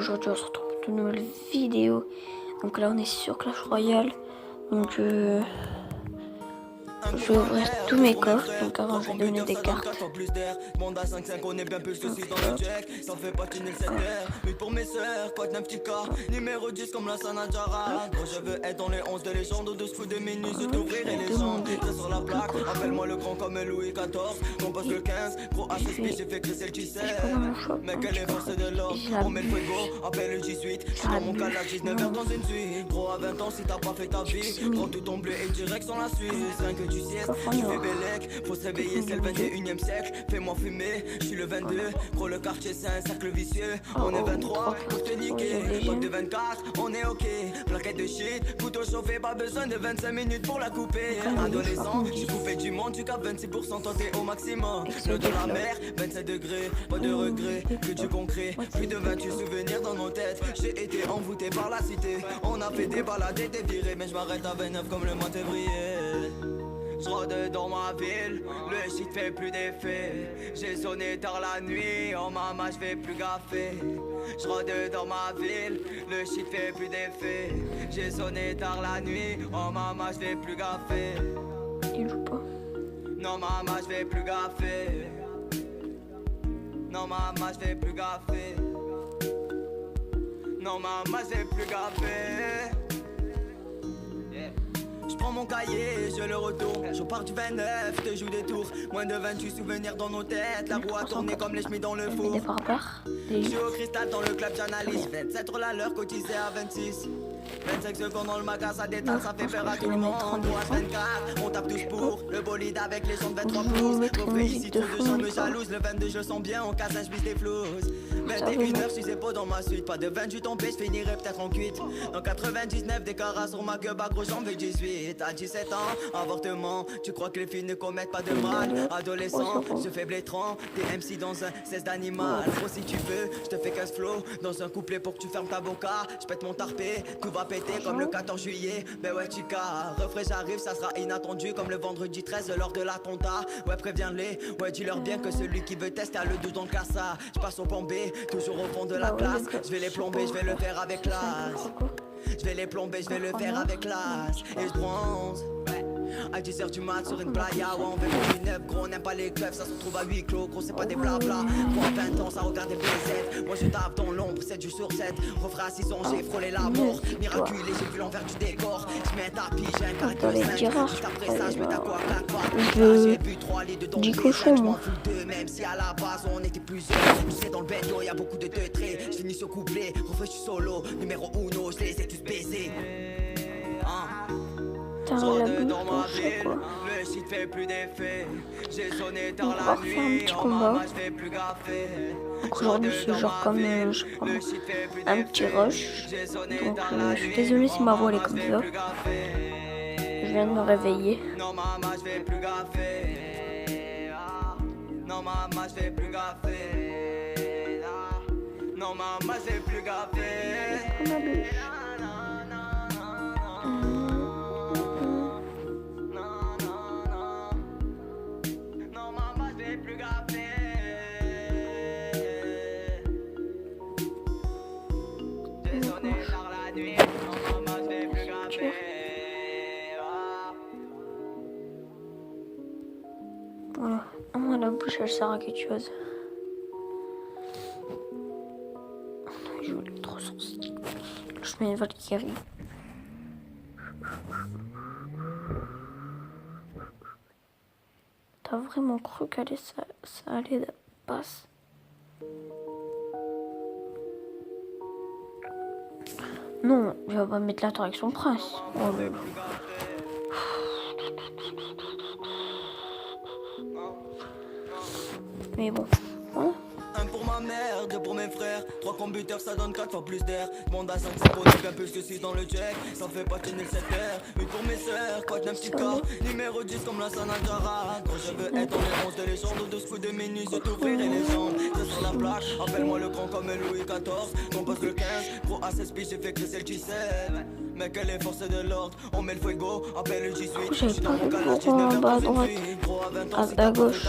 aujourd'hui on se retrouve pour une nouvelle vidéo. Donc là on est sur Clash Royale. Donc je vais ouvrir tous mes coffres. Donc avant je vais donner des cartes. Pour mes sœurs, quoi de 9 petits cas, numéro 10 comme la Sanadjara. Gros, je veux être dans les 11 de légende, au dessous des minutes, je t'ouvrirai les jambes. Sur la plaque, appelle-moi le grand comme Louis XIV. On passe le 15, gros ASP, j'ai fait crisser le 17. Mec, elle est forcée de l'or, on met le fuego, appelle le 18. J'suis dans mon calage, 19h dans une suite. Gros, à 20 ans, si t'as pas fait ta vie, prends tout ton bleu et direct sur la Suisse. 5 que tu siestes, tu fais bellec, faut se réveiller, c'est le 21ème siècle. Fais-moi fumer, j'suis le 22. Gros, le quartier, c'est un cercle vicieux. On est 23, pour te niquer. Code de 24, on est ok. Plaquette de shit, couteau chauffé, pas besoin de 25 minutes pour la couper. Adolescent, j'suis coupé du monde, tu capes 26%, toi t'es au maximum. Le de la mer, 27 degrés, pas de regret, que du concret. Plus de 28 souvenirs dans nos têtes. J'ai été envoûté par la cité. On a fait des balades et des virées, mais je m'arrête à 29 comme le mois de février. J'rôde dans ma ville, le shit fait plus d'effet. J'ai sonné tard la nuit, oh maman j'vais plus gaffer. J'rôde dans ma ville, le shit fait plus d'effet. J'ai sonné tard la nuit, oh maman j'vais plus gaffer. Il joue pas. Non maman j'vais plus gaffer. Non maman j'vais plus gaffer. Non maman j'vais plus gaffer. J'prends mon cahier, je le retourne. Je pars du 29, te joue des tours. Moins de 28 souvenirs dans nos têtes. La roue a tourné comme les chemises dans le four. J'suis au cristal dans le club, j'analyse. 27 sur la l'heure, cotisé à 26. 25 secondes dans le magasin, ça détale, ça fait peur à tout le monde. 3-24, on tape tous pour le bolide avec les jambes 23 pouces. Refais ici, trop de gens me jalousent. Le 22, je le sens bien, en casin, j'vise des flouses. 21h, j'suis épaules dans ma suite. Pas de 28 en paix, j'finirai peut-être en cuite. Dans 99, des caras sur ma queue, bas gros jambes 18. À 17 ans, avortement. Tu crois que les filles ne commettent pas de mal? Adolescent, je fais blétrant. T'es MC dans un 16 d'animal. Gros, si tu veux, j'te fais 15 flow. Dans un couplet pour que tu fermes ta boca. J'pète mon tarpé, tout va péter comme le 14 juillet. Mais ouais, chica, refrais, j'arrive, ça sera inattendu. Comme le vendredi 13, lors de la tonta. Ouais, préviens-les, ouais, dis-leur bien que celui qui veut tester a le 12 dans le cassa. J'passe au plan B, toujours au fond de la classe. J'vais les plomber, j'vais le faire avec classe. Je vais les plomber, je vais le faire avec classe. Et je bronze à 10h du mat sur une playa. Ouais, on veut du neuf, gros, on n'aime pas les clubs. Ça se retrouve à 8 clos, gros, c'est pas des blabla. Moi, 20 ans, ça regarde des BZ. Moi, je tape dans l'ombre, 7 jours sur 7. Refrain à 6 ans, j'ai frôlé la mort. Miraculé, j'ai vu l'envers du décor. Je mets un tapis, j'ai un carré de 5. Juste après ça, je mets ta quoi, claque pas. J'ai bu 3 litres de danger. Je m'en fous d'eux, même si à la base, on était plusieurs. Je sais, dans le bendo, y'a beaucoup de deux traits. Je finis sur couplet, refais, je suis solo. Numéro 1, je les ai tous baisés. Dans la bouche, quoi. Le shit fait plus d'effet. J'ai sonné tard la nuit, oh maman j'fais plus gaffer. Donc aujourd'hui c'est genre comme je prends un petit rush. Donc je suis désolée si ma voix elle est comme ça. Je viens de me réveiller. Non maman j'fais plus gaffer. Non maman j'fais plus gaffer. Non maman j'fais plus gaffer. Voilà, à moi la bouche elle sert à quelque chose. Je voulais trop sensible. Je mets une Valkyrie. T'as vraiment cru qu'allait ça allait passer? Non, je vais pas mettre l'attraction prince. Oh là là. Mais bon, hein? Un pour ma mère, deux pour mes frères. 3 computers, ça donne 4 fois plus d'air. Monde à 5, c'est pour bien plus que 6 dans le check. Ça fait pas tenir le 7 heures. Une pour mes sœurs, quoi de 9 petits cas. Numéro 10 comme la Sanadjara. Quand je veux être dans les 11 de légende, au dessous des menus, je t'ouvrirai les jambes. C'est sur la plaque, appelle-moi le grand comme Louis XIV. On passe le 15, gros ASP, j'ai fait crisser le 17. Mais que les forces de l'ordre, on met le fuego, appelle le G-Suite. Je suis dans mon calage, 19 vers dans une suite. À gauche.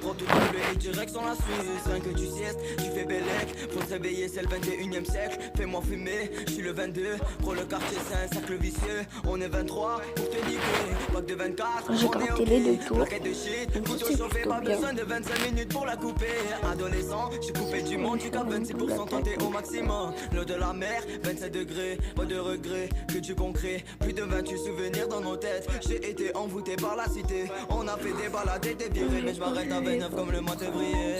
Prends tout ton bleu et direction la Suisse. Rien que tu siestes, tu fais bellec. Faut se réveiller, c'est le 21e siècle. Fais-moi fumer, je suis le 22. Pro le quartier, c'est un cercle vicieux. On est 23 pour te niquer. Pack de 24, J'ai compté les deux tours. Plaquette de shit, couteau chauffé, pas besoin de 25 minutes pour la couper. Adolescent, j'ai coupé du monde, tu capes 26% tenté au maximum. L'eau de la mer, 27 degrés, pas de regret, que du concret. Plus de 28 souvenirs dans nos têtes. J'ai été envoûté par la cité. On a fait des balades et des virées, mais je m'arrête à 29 comme le mois de février.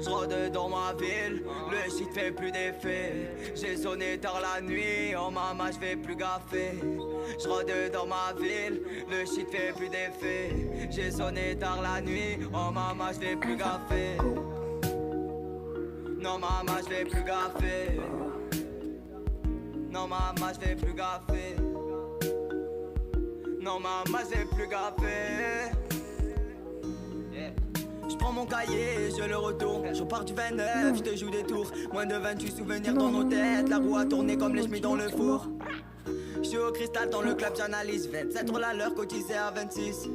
Je rôde dans ma ville, le shit fait plus d'effet. J'ai sonné tard la nuit, oh maman je fais plus gaffer. Je rôde dans ma ville, le shit fait plus d'effet. J'ai sonné tard la nuit, oh maman je fais plus gaffer. Non maman je fais plus gaffer. Non maman je fais plus gaffer. Non maman je fais plus gaffer. Je prends mon cahier, je le retourne. Je pars du 29, je te joue des tours. Moins de 28 souvenirs dans nos têtes. La roue a tourné comme les chemises dans le four. Je suis au cristal dans le club, j'analyse 27 euros la l'heure cotisé à 26.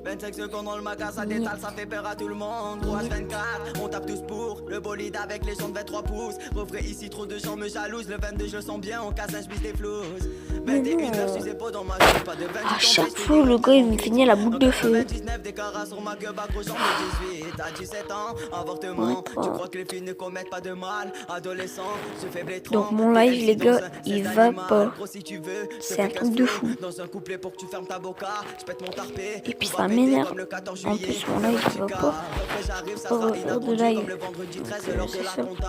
25 secondes dans le magasin, ça détale, ça fait peur à tout le monde. 3h24, on tape tous pour le bolide avec les jambes 23 pouces. Refrais ici, trop de gens me jalousent. Le 22, je le sens bien, on casse un chemise des flouses. 21h, je sais pas dans ma vie, pas de 28. À chaque fois, le gars, il me finit la boucle de feu. 19 des carats sur ma gueule, bac aux jambes de 18. À 17 ans, avortement. Tu crois que les filles ne commettent pas de mal? Adolescent, je fais blétron. Donc, mon live, les gars, il va pas. C'est un truc de fou. Dans un couplet pour que tu fermes ta boca, je pète mon tarpé. Et puis ça m'énerve. En plus, mon live, il va pas. Pas refaire de live. C'est ça le truc.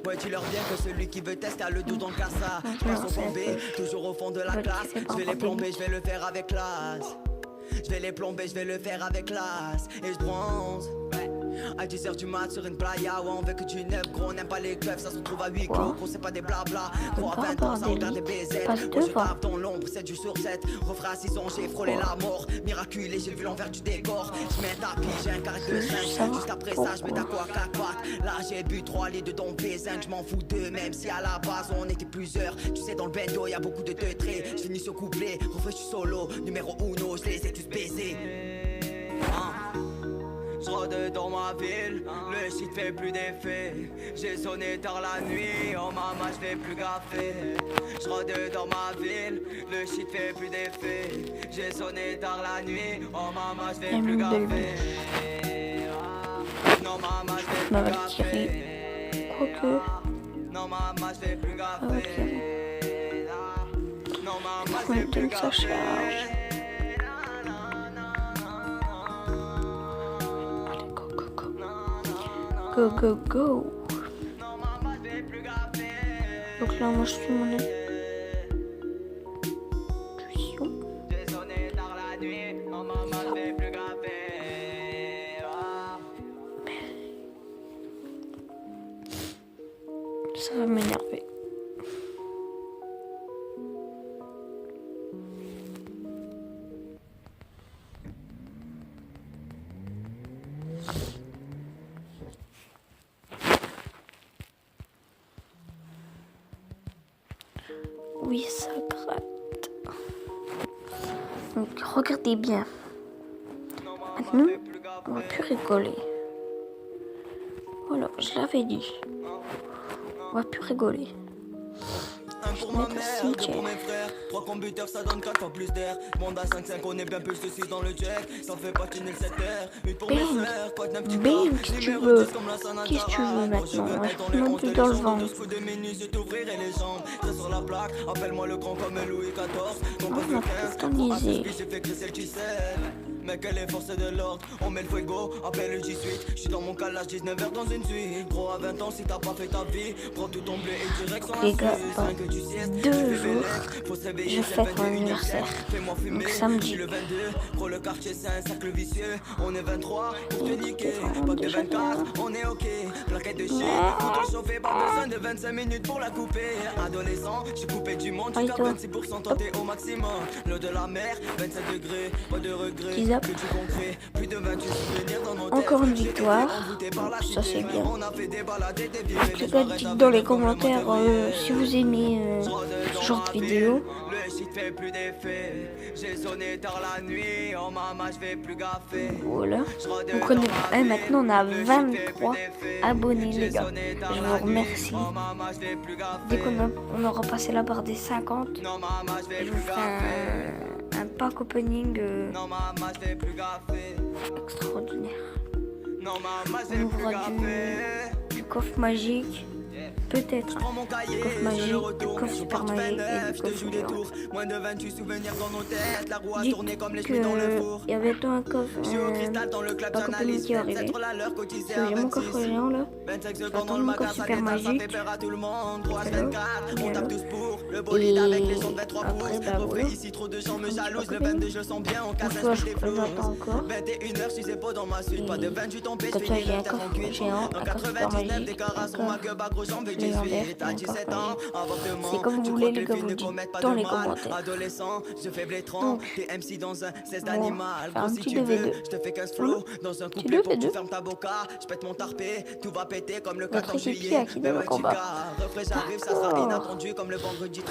Ouais, tu leur dis que celui qui veut tester a le dos dans le cassa. Je passe au bombé, toujours au fond de la classe. Je vais les plomber, je vais le faire avec classe. Je vais les plomber, je vais le faire avec classe. Et je bronze. À 10h du mat sur une playa, ouais on veut que du neuf, gros on n'aime pas les clubs, ça se retrouve à 8 clos, gros c'est pas des blabla, gros à 20 ans ça regarde des baisers, gros je tape dans l'ombre, 7 jours sur 7, refrain à 6 ans j'ai frôlé la mort, miraculé j'ai vu l'envers du décor, je mets un tapis, j'ai un carré de 5, juste après ça je mets ta quoi 4 pattes, là j'ai bu 3 litres de Don P5, je m'en fous d'eux, même si à la base on était plusieurs, tu sais dans le bendo y'a beaucoup de traits, je finis ce couplet, refrain je suis solo, numéro 1, je les ai tous baisés. Je rôde dans ma ville, le shit fait plus d'effet. J'ai sonné tard la nuit, oh maman je fais plus gaffer. Je rôde dans ma ville, le shit fait plus d'effet. J'ai sonné tard la nuit, oh maman je fais plus gaffer. Non maman je fais plus gaffer. Quoique. Non maman je fais plus gaffer. Non maman je fais plus gaffer. Go, go, go. Donc là, moi, je suis mon intuition. Ça va m'énerver. Oui, ça gratte. Donc, regardez bien. Maintenant, on va plus rigoler. Voilà, je l'avais dit. On va plus rigoler. Un pour ma mère, deux pour mes frères. 3 computers, ça donne 4 fois plus d'air. Monde à 5-5, on est bien plus de 6 dans le jack. Ça fait patiner le 7h. 8 pour mes frères, quoi de 9 petits Bing, qu'est-ce que tu veux? Qu'est-ce que tu veux maintenant? Ouais, monte dans le ventre. de minutes, je t'ouvrirai les jambes. C'est sur la plaque, appelle-moi le grand comme Louis XIV. Ton poste de 15, j'ai fait crisser le Gisèle. Mais que les forces de l'ordre, on met le fuego, appelle le G-Suite. J'suis dans mon calage 19h dans une suite. Gros à 20 ans si t'as pas fait ta vie, prends tout ton blé et direct sur la les gars, dans 2 jours, je fête mon anniversaire. Donc samedi. Le 22, gros le quartier c'est un cercle vicieux. On est 23, pour te niquer. Pas de 24, on est ok. Plaquette de shit, couteau chauffé, pas besoin de 25 minutes pour la couper. Adolescent, j'suis coupé du monde, jusqu'à 26% tenté au maximum. L'eau de la mer, 27 degrés, pas de regret. Yep. Encore une victoire. Ça c'est bien. Les gars, dites dans les commentaires si vous aimez ce genre de vidéo. Voilà. Donc maintenant on a 23 abonnés les gars. Je vous remercie. Dès qu'on aura passé la barre des 50, je vous ferai un pack opening extraordinaire. On ouvrira du coffre magique. Peut-être du coffre magique, du coffre super magique et du coffre géant. Dites qu'il y a bientôt un coffre pack opening qui est arrivé. J'ai mon coffre géant là. J'attends mon coffre super magique. Et après bah voilà. J'attends encore. Comme ça j'ai un coffre géant, un coffre super magique, un coffre légendaire, un coffre magique. C'est comme vous voulez les gars, vous le dites dans les commentaires. Donc, bon, faire un petit 2v2. Petit 2v2. Notre équipier a quitté le combat. D'accord.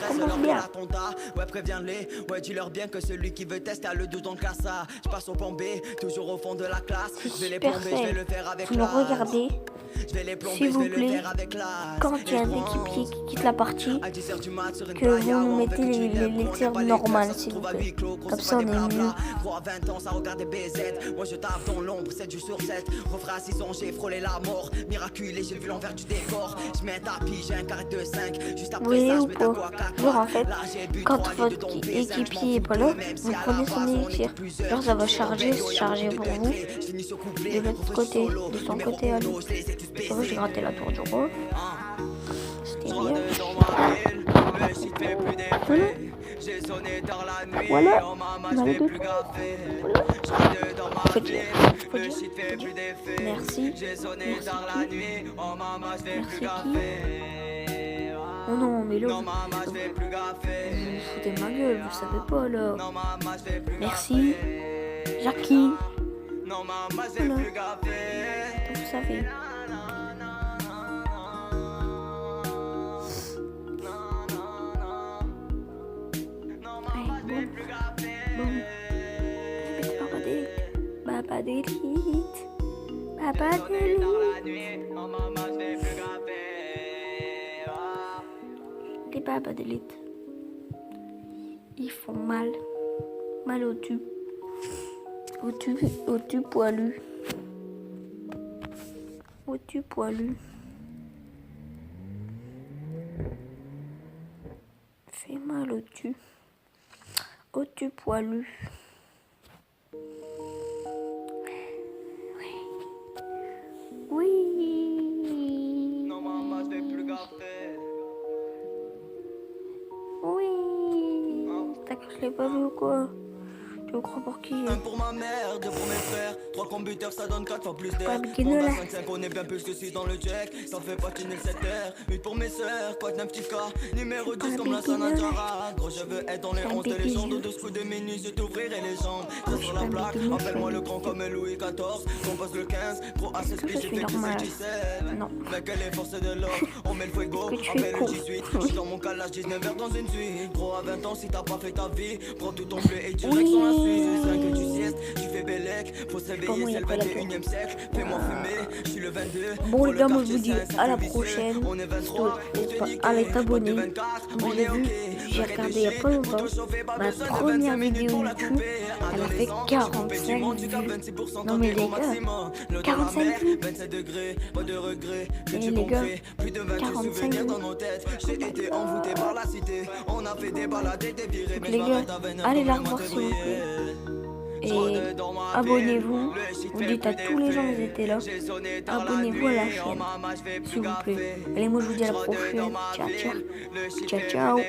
Commence bien. Ouais, préviens-les, ouais, dis-leur bien que celui qui veut tester a le 12 dans le classe A. Je passe au plan B, toujours au fond de la classe. Je vais les plomber, je vais le faire avec vous le regardez, s'il vous plaît, quand il y a un équipier qui quitte la partie, que vous nous mettez les tirs normales, s'il vous plaît. Comme ça, on est mieux. Moi je tape dans l'ombre, 7 jours sur 7. Refrain à 6 ans, j'ai frôlé la mort. Miraculé, j'ai vu l'envers du décor. Je mets un tapis, j'ai un carré de 5. Juste après ça, je mets ta quoi 4. Genre en fait, quand votre équipier est pas là, vous prenez son élixir. Genre ça va charger pour vous. De l'autre côté, de son côté à lui. Ça va, j'ai gratté la tour du roi. C'était bien. Voilà, on avait deux. Voilà. Faut dire. Merci. Merci qui? Oh non, mais là, vous foutez ma gueule, vous savez pas là. Merci. Jackie. Voilà. Vous savez. Papa d'élite. Papa d'élite. Les papas d'élite. Ils font mal. Mal au tube. Au tube poilu. Au tube poilu. Fait mal au tube. Au tube poilu. Oui. Non maman, je vais plus garder. Oui. T'as que je l'ai pas vu ou quoi? Tu crois pour qui? Un pour ma mère, deux pour mes frères. 3 computers, ça donne 4 fois plus d'air. Pas Bon, 25, on est bien plus que 6 dans le check. Ça fait patiner le 7R. 8 pour mes sœurs, quoi de 9 petits cas. Numéro 10 comme la Sanadjara. Gros, je veux être dans les 11 de légende. 12 coups de minutes, je t'ouvrirai les jambes. Ça sur la plaque, appelle-moi le grand comme Louis XIV. Compose le 15, gros A16, j'ai fait qui c'est 17. Mec, elle est force de l'or. On met le fuego, appelle le 18. Je suis dans mon calage, 19h dans une suite. Gros, à 20 ans, si t'as pas fait ta vie, prends tout ton bleu et direct sur la Suisse. C'est 5 que tu siestes, tu fais bellec. Faut se réveiller, c'est le 21e siècle. Fais-moi fumer, je suis le 22. Bon les gars, moi je vous dis à la prochaine. Allez t'abonner. Moi j'ai vu, j'ai regardé il y a pas longtemps ma première vidéo YouTube. Elle a fait 45 vues. Non mais les gars, 45 vues. Et les gars, 45 vues. Donc les gars, allez la revoir s'il vous plaît. Et abonnez-vous, vous dites à tous les gens qui étaient là, abonnez-vous à la chaîne, s'il vous plaît. Allez, moi je vous dis à la prochaine, ciao ciao, ciao ciao.